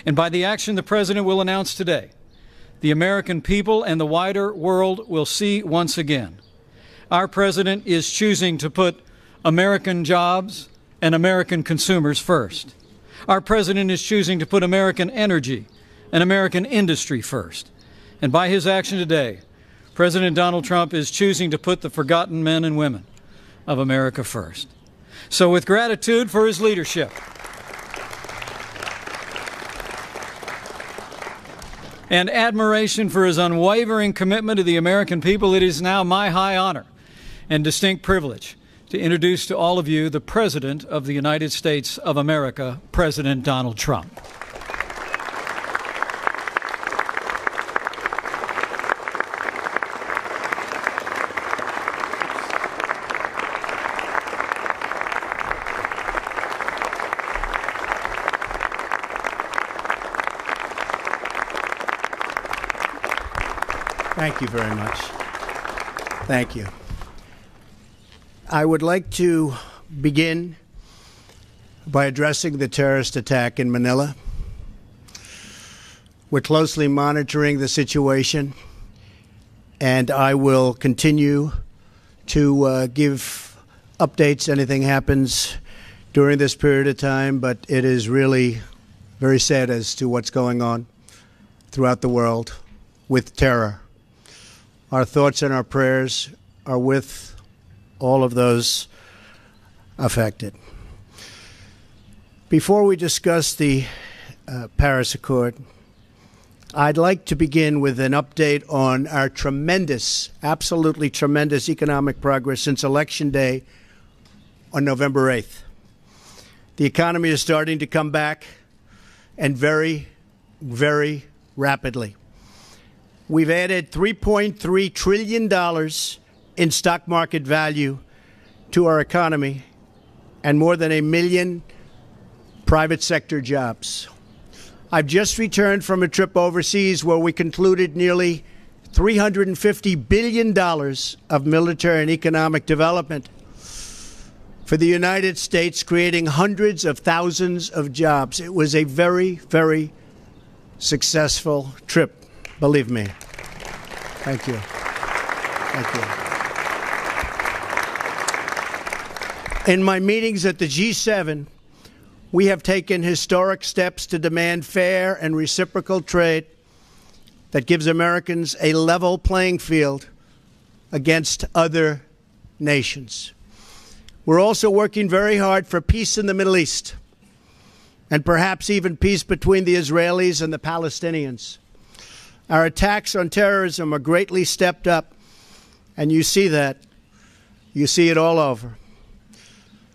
And by the action the President will announce today, the American people and the wider world will see once again. Our President is choosing to put American jobs and American consumers first. Our President is choosing to put American energy and American industry first. And by his action today, President Donald Trump is choosing to put the forgotten men and women of America first. So with gratitude for his leadership and admiration for his unwavering commitment to the American people, it is now my high honor and distinct privilege to introduce to all of you the President of the United States of America, President Donald Trump. Thank you very much. Thank you. I would like to begin by addressing the terrorist attack in Manila. We're closely monitoring the situation, and I will continue to give updates, anything happens during this period of time, but it is really very sad as to what's going on throughout the world with terror. Our thoughts and our prayers are with all of those affected. Before we discuss the Paris Accord, I'd like to begin with an update on our tremendous, absolutely tremendous economic progress since Election Day on November 8th. The economy is starting to come back, and very, very rapidly. We've added $3.3 trillion in stock market value to our economy and more than 1 million private sector jobs. I've just returned from a trip overseas where we concluded nearly $350 billion of military and economic development for the United States, creating hundreds of thousands of jobs. It was a very, very successful trip. Believe me. Thank you. Thank you. In my meetings at the G7, we have taken historic steps to demand fair and reciprocal trade that gives Americans a level playing field against other nations. We're also working very hard for peace in the Middle East, and perhaps even peace between the Israelis and the Palestinians. Our attacks on terrorism are greatly stepped up, and you see that. You see it all over.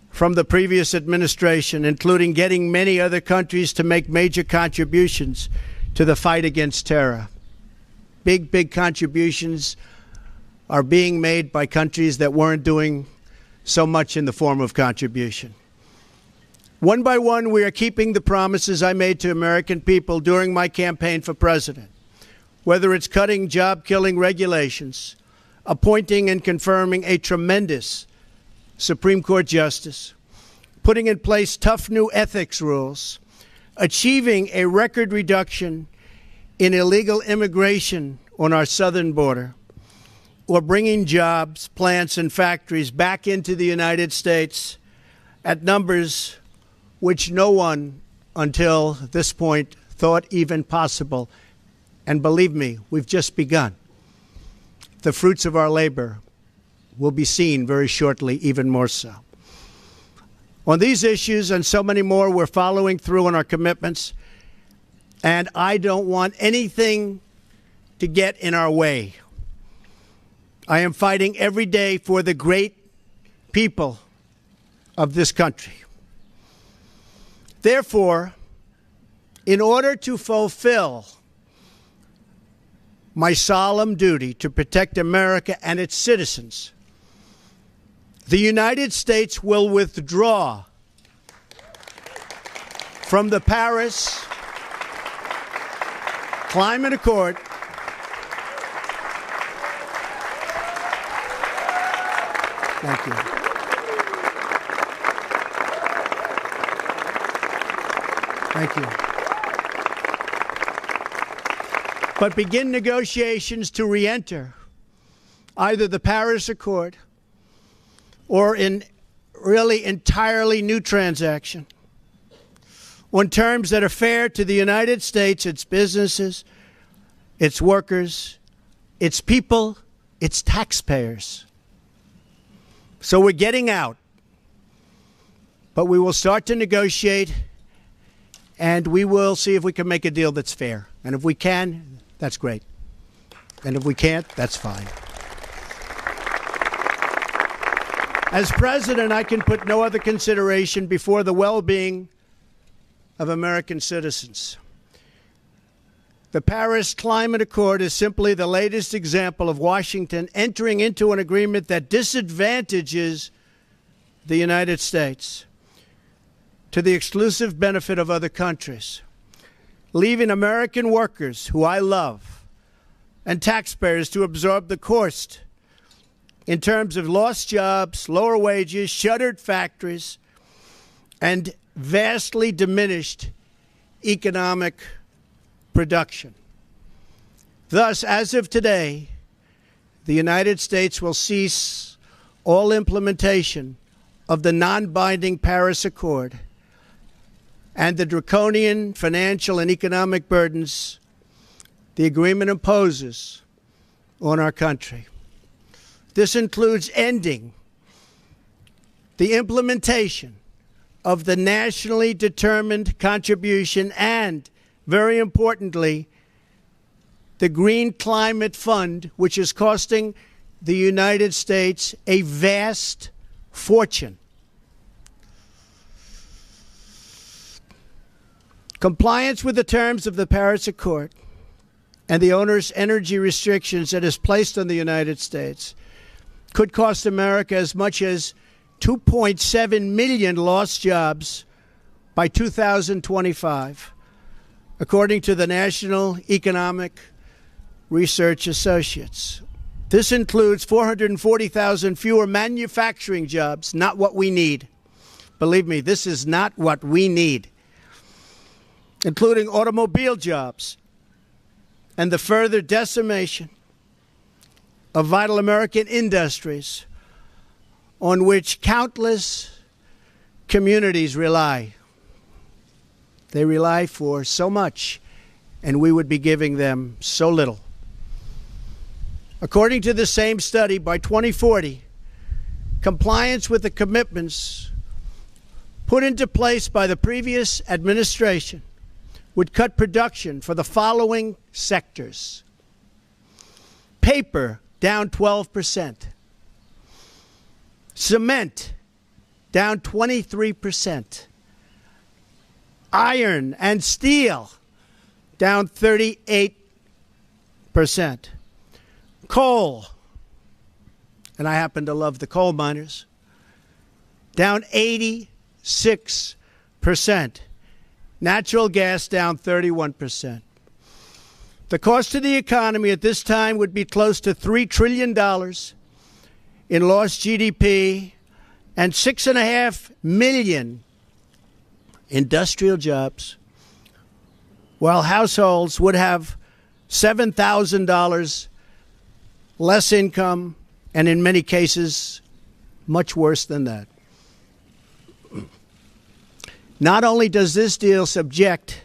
From the previous administration, including getting many other countries to make major contributions to the fight against terror. Big, big contributions are being made by countries that weren't doing so much in the form of contribution. One by one, we are keeping the promises I made to American people during my campaign for president. Whether it's cutting job-killing regulations, appointing and confirming a tremendous Supreme Court justice, putting in place tough new ethics rules, achieving a record reduction in illegal immigration on our southern border, or bringing jobs, plants, and factories back into the United States at numbers which no one until this point thought even possible. And believe me, we've just begun. The fruits of our labor will be seen very shortly, even more so. On these issues and so many more, we're following through on our commitments, and I don't want anything to get in our way. I am fighting every day for the great people of this country. Therefore, in order to fulfill my solemn duty to protect America and its citizens, the United States will withdraw from the Paris Climate Accord Thank you. Thank you. but begin negotiations to re-enter either the Paris Accord or in really entirely new transaction on terms that are fair to the United States, its businesses, its workers, its people, its taxpayers. So we're getting out, but we will start to negotiate, and we will see if we can make a deal that's fair. And if we can, that's great. And if we can't, that's fine. As president, I can put no other consideration before the well-being of American citizens. The Paris Climate Accord is simply the latest example of Washington entering into an agreement that disadvantages the United States to the exclusive benefit of other countries, leaving American workers, who I love, and taxpayers to absorb the cost in terms of lost jobs, lower wages, shuttered factories, and vastly diminished economic production. Thus, as of today, the United States will cease all implementation of the non-binding Paris Accord and the draconian financial and economic burdens the agreement imposes on our country. This includes ending the implementation of the nationally determined contribution and, very importantly, the Green Climate Fund, which is costing the United States a vast fortune. Compliance with the terms of the Paris Accord and the onerous energy restrictions that is placed on the United States could cost America as much as 2.7 million lost jobs by 2025, according to the National Economic Research Associates. This includes 440,000 fewer manufacturing jobs, not what we need. Believe me, this is not what we need, including automobile jobs and the further decimation of vital American industries on which countless communities rely. They rely for so much, and we would be giving them so little. According to the same study, by 2040, compliance with the commitments put into place by the previous administration would cut production for the following sectors: paper, down 12%. Cement, down 23%. Iron and steel, down 38%. Coal, and I happen to love the coal miners, down 86%. Natural gas, down 31%. The cost to the economy at this time would be close to $3 trillion in lost GDP and 6.5 million industrial jobs, while households would have $7,000 less income, and in many cases, much worse than that. Not only does this deal subject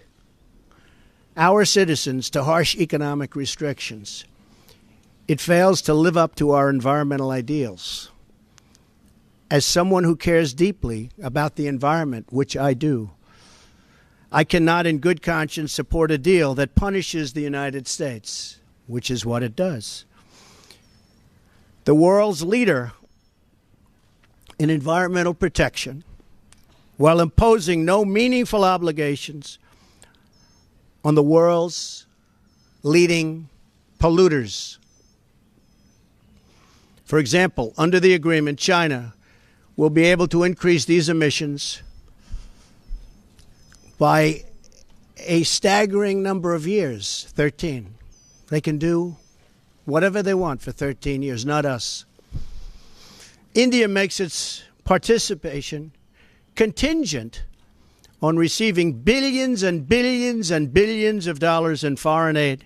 our citizens to harsh economic restrictions, it fails to live up to our environmental ideals. As someone who cares deeply about the environment, which I do, I cannot in good conscience support a deal that punishes the United States, which is what it does. The world's leader in environmental protection, while imposing no meaningful obligations on the world's leading polluters. For example, under the agreement, China will be able to increase these emissions by a staggering number of years, 13. They can do whatever they want for 13 years, not us. India makes its participation contingent on receiving billions and billions and billions of dollars in foreign aid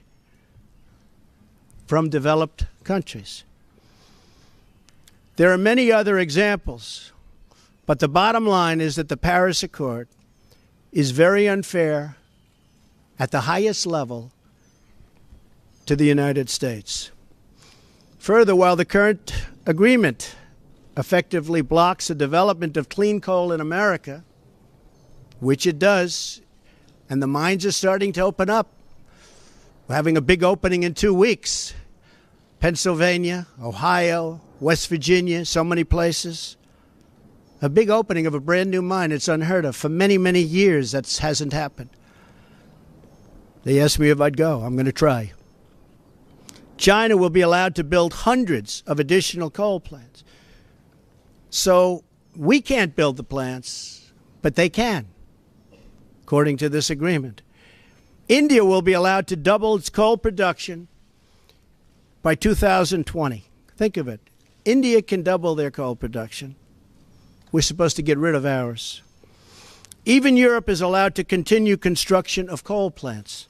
from developed countries. There are many other examples, but the bottom line is that the Paris Accord is very unfair at the highest level to the United States. Further, while the current agreement effectively blocks the development of clean coal in America, which it does, and the mines are starting to open up. We're having a big opening in 2 weeks. Pennsylvania, Ohio, West Virginia, so many places. A big opening of a brand new mine. It's unheard of. For many, many years, that hasn't happened. They asked me if I'd go. I'm going to try. China will be allowed to build hundreds of additional coal plants. So we can't build the plants, but they can, according to this agreement. India will be allowed to double its coal production by 2020. Think of it. India can double their coal production. We're supposed to get rid of ours. Even Europe is allowed to continue construction of coal plants.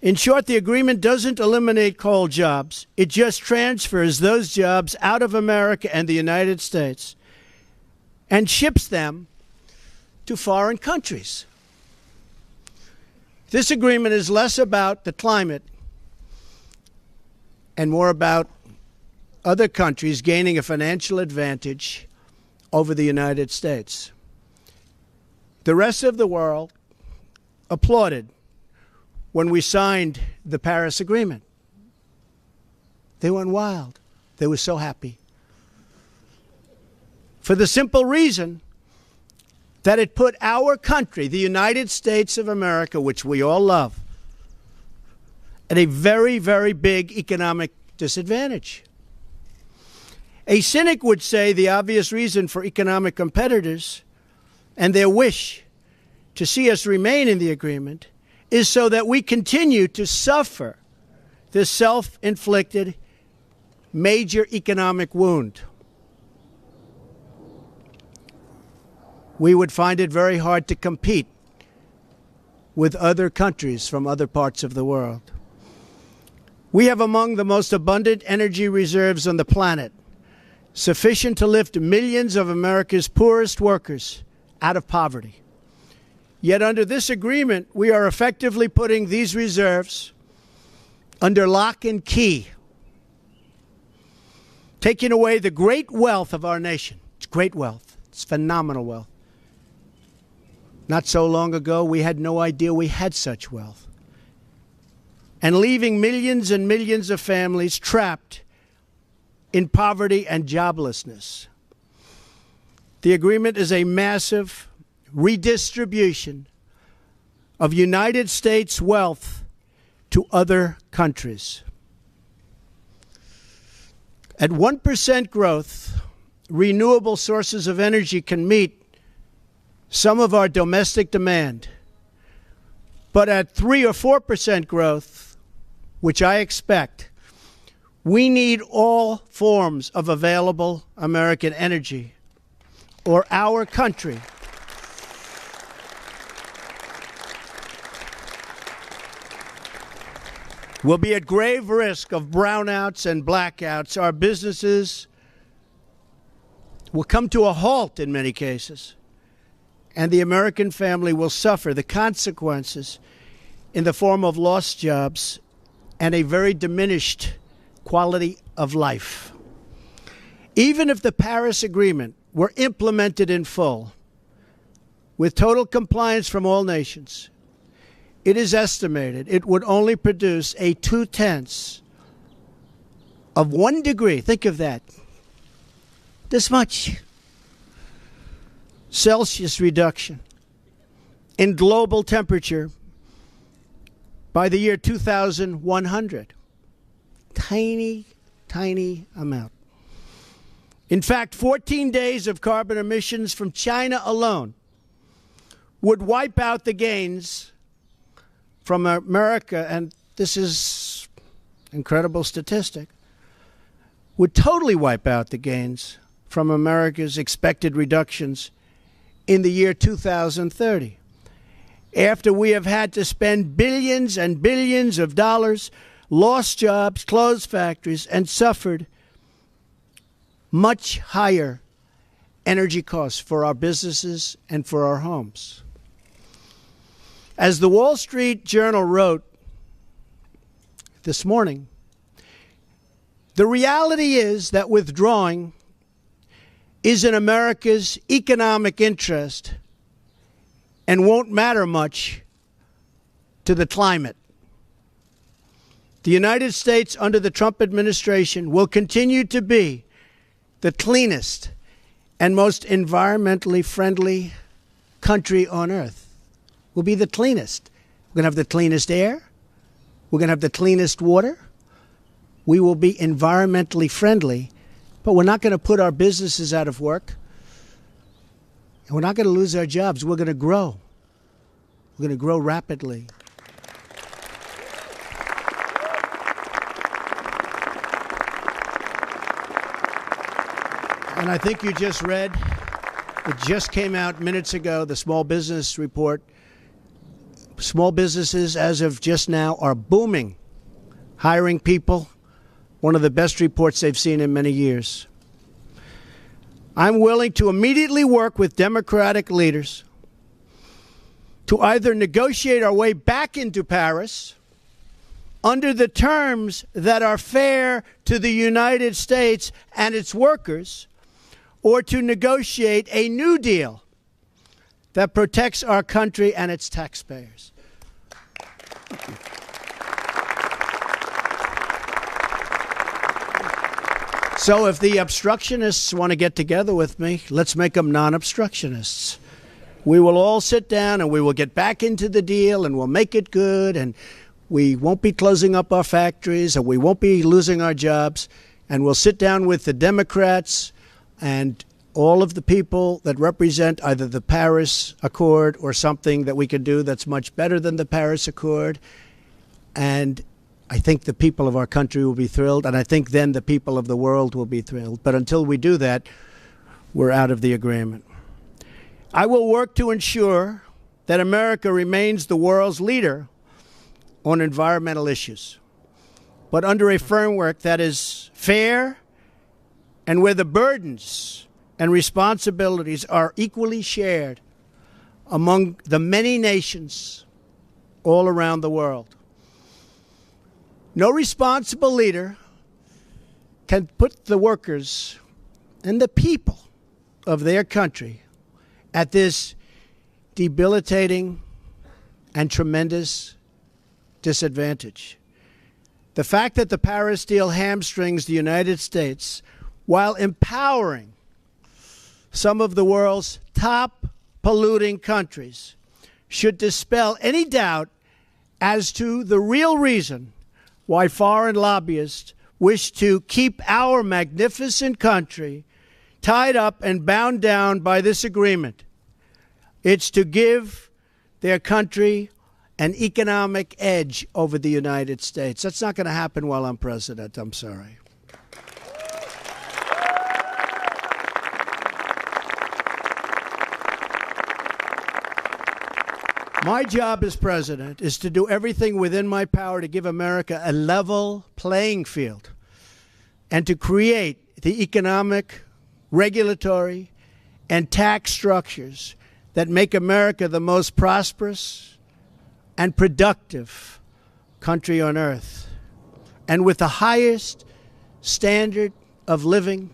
In short, the agreement doesn't eliminate coal jobs. It just transfers those jobs out of America and the United States and ships them to foreign countries. This agreement is less about the climate and more about other countries gaining a financial advantage over the United States. The rest of the world applauded when we signed the Paris Agreement. They went wild. They were so happy. For the simple reason that it put our country, the United States of America, which we all love, at a very, very big economic disadvantage. A cynic would say the obvious reason for economic competitors and their wish to see us remain in the agreement is so that we continue to suffer this self-inflicted major economic wound. We would find it very hard to compete with other countries from other parts of the world. We have among the most abundant energy reserves on the planet, sufficient to lift millions of America's poorest workers out of poverty. Yet under this agreement, we are effectively putting these reserves under lock and key, taking away the great wealth of our nation. It's great wealth. It's phenomenal wealth. Not so long ago, we had no idea we had such wealth. And leaving millions and millions of families trapped in poverty and joblessness. The agreement is a massive redistribution of United States wealth to other countries. At 1% growth, renewable sources of energy can meet some of our domestic demand. But at 3 or 4% growth, which I expect, we need all forms of available American energy, or our country will be at grave risk of brownouts and blackouts. Our businesses will come to a halt in many cases, and the American family will suffer the consequences in the form of lost jobs and a very diminished quality of life. Even if the Paris Agreement were implemented in full, with total compliance from all nations, it is estimated it would only produce a 0.2 of 1 degree. Think of that. This much Celsius reduction in global temperature by the year 2100. Tiny, tiny amount. In fact, 14 days of carbon emissions from China alone would wipe out the gains from America, and this is an incredible statistic, would totally wipe out the gains from America's expected reductions in the year 2030. After we have had to spend billions and billions of dollars lost jobs, closed factories, and suffered much higher energy costs for our businesses and for our homes. As the Wall Street Journal wrote this morning, the reality is that withdrawing is in America's economic interest and won't matter much to the climate. The United States under the Trump administration will continue to be the cleanest and most environmentally friendly country on earth. We'll be the cleanest. We're going to have the cleanest air. We're going to have the cleanest water. We will be environmentally friendly, but we're not going to put our businesses out of work. And we're not going to lose our jobs. We're going to grow. We're going to grow rapidly. And I think you just read, it just came out minutes ago, the small business report. Small businesses, as of just now, are booming, hiring people. One of the best reports they've seen in many years. I'm willing to immediately work with Democratic leaders to either negotiate our way back into Paris under the terms that are fair to the United States and its workers, or to negotiate a new deal that protects our country and its taxpayers. So if the obstructionists want to get together with me, let's make them non-obstructionists. We will all sit down and we will get back into the deal and we'll make it good, and we won't be closing up our factories and we won't be losing our jobs, and we'll sit down with the Democrats and all of the people that represent either the Paris Accord or something that we can do that's much better than the Paris Accord. And I think the people of our country will be thrilled, and I think then the people of the world will be thrilled. But until we do that, we're out of the agreement. I will work to ensure that America remains the world's leader on environmental issues, but under a framework that is fair and where the burdens and responsibilities are equally shared among the many nations all around the world. No responsible leader can put the workers and the people of their country at this debilitating and tremendous disadvantage. The fact that the Paris deal hamstrings the United States while empowering some of the world's top polluting countries should dispel any doubt as to the real reason why foreign lobbyists wish to keep our magnificent country tied up and bound down by this agreement. It's to give their country an economic edge over the United States. That's not going to happen while I'm president. I'm sorry. My job as president is to do everything within my power to give America a level playing field and to create the economic, regulatory, and tax structures that make America the most prosperous and productive country on earth, and with the highest standard of living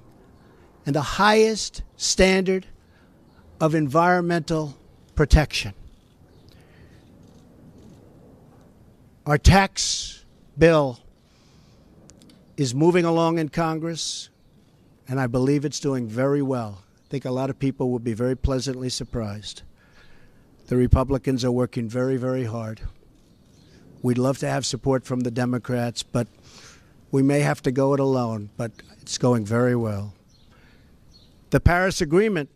and the highest standard of environmental protection. Our tax bill is moving along in Congress, and I believe it's doing very well. I think a lot of people will be very pleasantly surprised. The Republicans are working very, very hard. We'd love to have support from the Democrats, but we may have to go it alone, but it's going very well. The Paris Agreement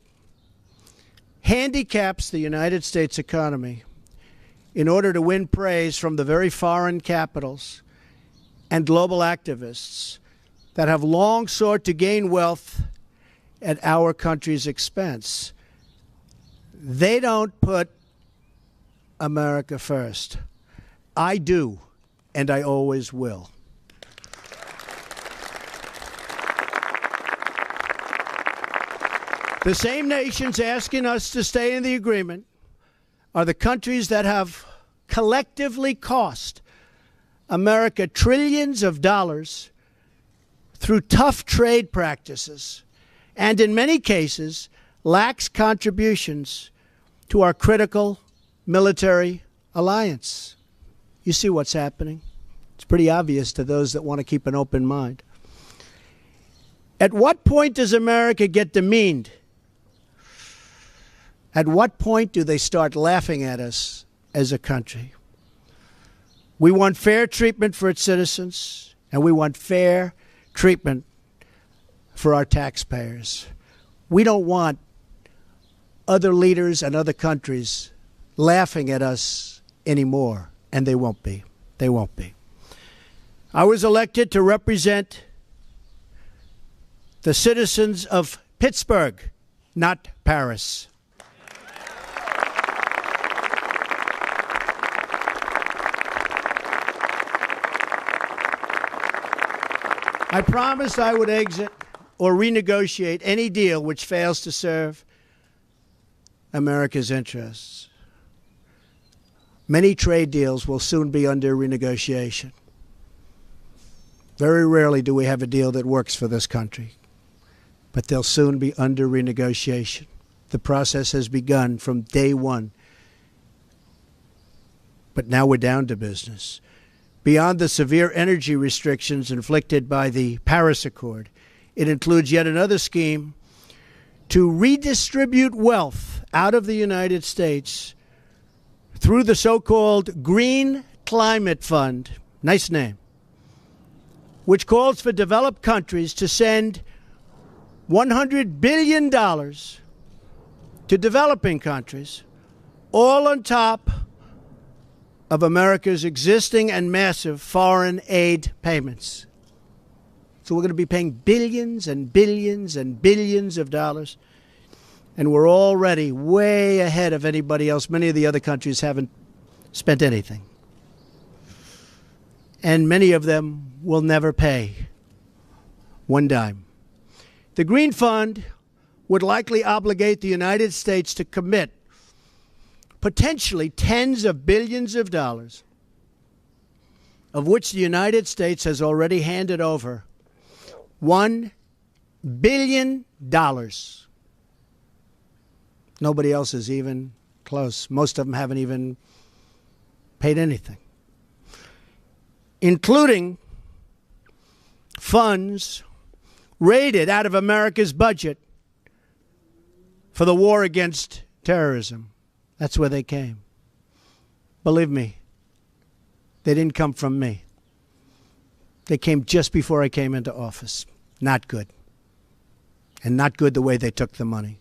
handicaps the United States economy in order to win praise from the very foreign capitals and global activists that have long sought to gain wealth at our country's expense. They don't put America first. I do, and I always will. The same nations asking us to stay in the agreement are the countries that have collectively cost America trillions of dollars through tough trade practices and, in many cases, lax contributions to our critical military alliance. You see what's happening. It's pretty obvious to those that want to keep an open mind. At what point does America get demeaned? At what point do they start laughing at us as a country? We want fair treatment for its citizens, and we want fair treatment for our taxpayers. We don't want other leaders and other countries laughing at us anymore, and they won't be. They won't be. I was elected to represent the citizens of Pittsburgh, not Paris. I promised I would exit or renegotiate any deal which fails to serve America's interests. Many trade deals will soon be under renegotiation. Very rarely do we have a deal that works for this country, but they'll soon be under renegotiation. The process has begun from day one, but now we're down to business. Beyond the severe energy restrictions inflicted by the Paris Accord, it includes yet another scheme to redistribute wealth out of the United States through the so-called Green Climate Fund, nice name, which calls for developed countries to send $100 billion to developing countries, all on top of America's existing and massive foreign aid payments. So we're going to be paying billions and billions and billions of dollars, and we're already way ahead of anybody else. Many of the other countries haven't spent anything, and many of them will never pay one dime. The Green Fund would likely obligate the United States to commit potentially tens of billions of dollars, of which the United States has already handed over $1 billion. Nobody else is even close. Most of them haven't even paid anything, including funds raided out of America's budget for the war against terrorism. That's where they came. Believe me, they didn't come from me. They came just before I came into office. Not good. And not good the way they took the money.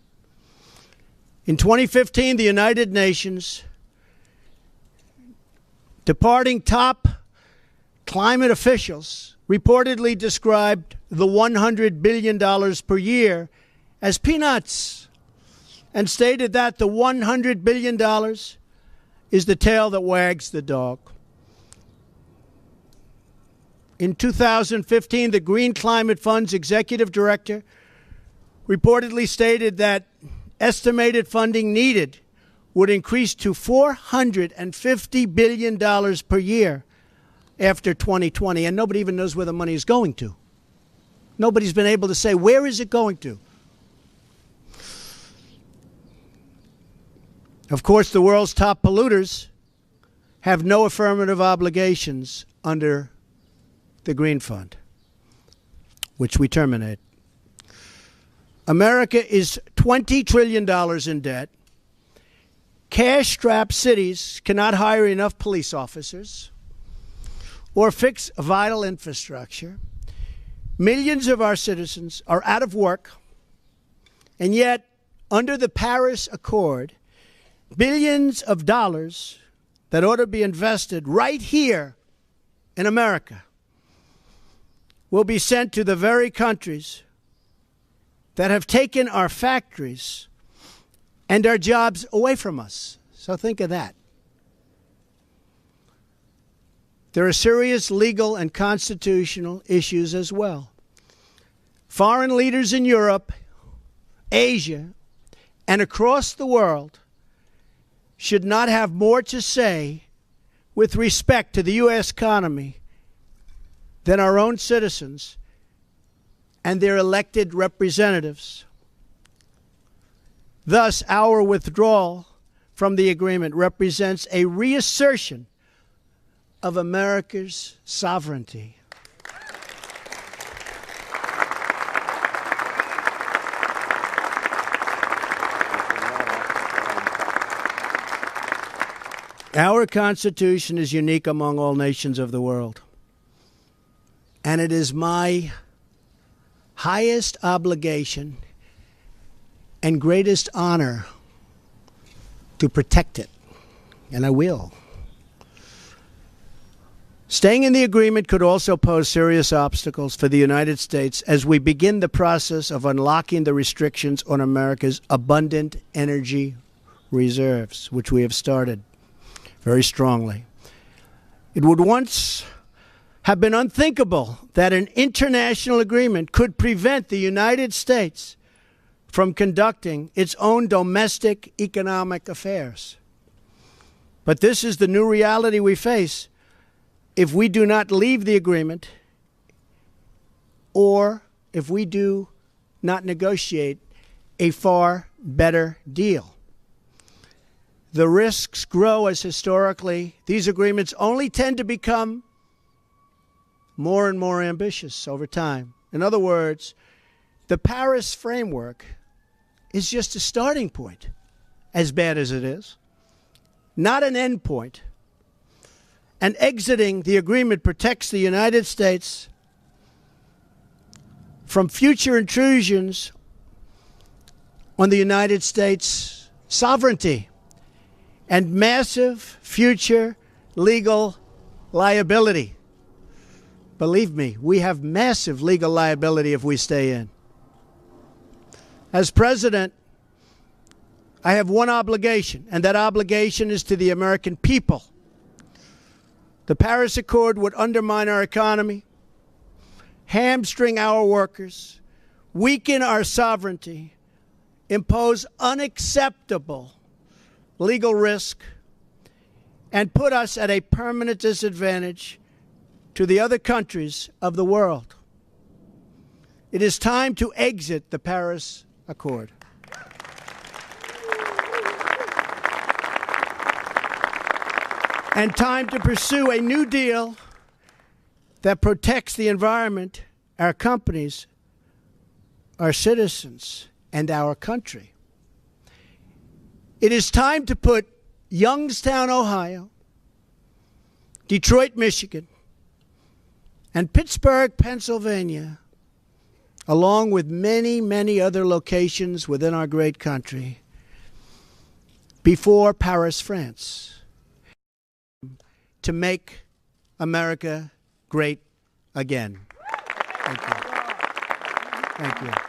In 2015, the United Nations, departing top climate officials, reportedly described the $100 billion per year as peanuts, and stated that the $100 billion is the tail that wags the dog. In 2015, the Green Climate Fund's executive director reportedly stated that estimated funding needed would increase to $450 billion per year after 2020, and nobody even knows where the money is going to. Nobody's been able to say, where is it going to? Of course, the world's top polluters have no affirmative obligations under the Green Fund, which we terminate. America is $20 trillion in debt. Cash-strapped cities cannot hire enough police officers or fix vital infrastructure. Millions of our citizens are out of work, and yet, under the Paris Accord, billions of dollars that ought to be invested right here in America will be sent to the very countries that have taken our factories and our jobs away from us. So think of that. There are serious legal and constitutional issues as well. Foreign leaders in Europe Asia, and across the world should not have more to say with respect to the U.S. economy than our own citizens and their elected representatives. Thus, our withdrawal from the agreement represents a reassertion of America's sovereignty. Our Constitution is unique among all nations of the world, and it is my highest obligation and greatest honor to protect it, and I will. Staying in the agreement could also pose serious obstacles for the United States as we begin the process of unlocking the restrictions on America's abundant energy reserves, which we have started very strongly. It would once have been unthinkable that an international agreement could prevent the United States from conducting its own domestic economic affairs. But this is the new reality we face if we do not leave the agreement or if we do not negotiate a far better deal. The risks grow as historically these agreements only tend to become more and more ambitious over time. In other words, the Paris framework is just a starting point, as bad as it is, not an end point. And exiting the agreement protects the United States from future intrusions on the United States' sovereignty and massive future legal liability. Believe me, we have massive legal liability if we stay in. As president, I have one obligation, and that obligation is to the American people. The Paris Accord would undermine our economy, hamstring our workers, weaken our sovereignty, impose unacceptable legal risk, and put us at a permanent disadvantage to the other countries of the world. It is time to exit the Paris Accord. And time to pursue a new deal that protects the environment, our companies, our citizens, and our country. It is time to put Youngstown, Ohio, Detroit, Michigan, and Pittsburgh, Pennsylvania, along with many, many other locations within our great country, before Paris, France, to make America great again. Thank you. Thank you.